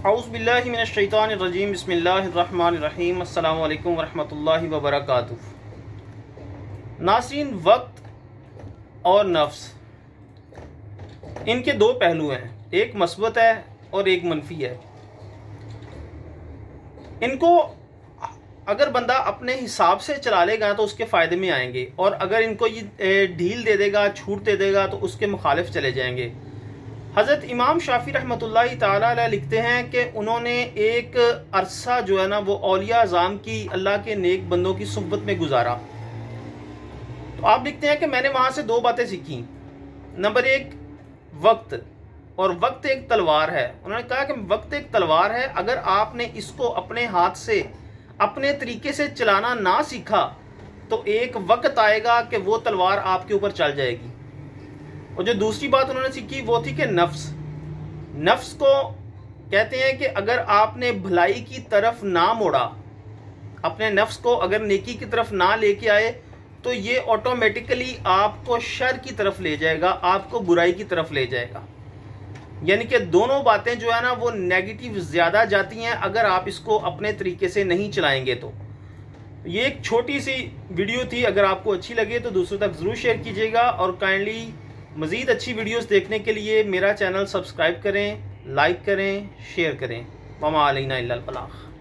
औज़ु बिल्लाहि मिनश शैतानिर रजीम बिस्मिल्लाहिर रहमानिर रहीम अस्सलामु अलैकुम वरहमतुल्लाहि वबरकातुहू। नाज़रीन, वक्त और नफ्स, इनके दो पहलू हैं, एक मस्बत है और एक मनफी है। इनको अगर बंदा अपने हिसाब से चला लेगा तो उसके फ़ायदे में आएंगे, और अगर इनको ये ढील दे देगा, छूट दे देगा तो उसके मुखालिफ चले जाएंगे। हज़रत इमाम शाफ़ी रहमतुल्लाहि ताला अलैह लिखते हैं कि उन्होंने एक अरसा जो है ना वो औलिया अज़ाम की, अल्लाह के नेक बंदों की सुहबत में गुजारा। तो आप लिखते हैं कि मैंने वहाँ से दो बातें सीखी। नंबर एक, वक्त, और वक्त एक तलवार है। उन्होंने कहा कि वक्त एक तलवार है, अगर आपने इसको अपने हाथ से अपने तरीके से चलाना ना सीखा तो एक वक्त आएगा कि वो तलवार आपके ऊपर चल जाएगी। और जो दूसरी बात उन्होंने सीखी वो थी कि नफ्स को कहते हैं कि अगर आपने भलाई की तरफ ना मोड़ा, अपने नफ्स को अगर नेकी की तरफ ना लेके आए तो ये ऑटोमेटिकली आपको शर की तरफ ले जाएगा, आपको बुराई की तरफ ले जाएगा। यानी कि दोनों बातें जो है ना वो नेगेटिव ज़्यादा जाती हैं अगर आप इसको अपने तरीके से नहीं चलाएंगे। तो ये एक छोटी सी वीडियो थी, अगर आपको अच्छी लगे तो दूसरों तक ज़रूर शेयर कीजिएगा, और काइंडली मज़ीद अच्छी वीडियोस देखने के लिए मेरा चैनल सब्सक्राइब करें, लाइक करें, शेयर करें। वमा अलैना इल्लल बलाग।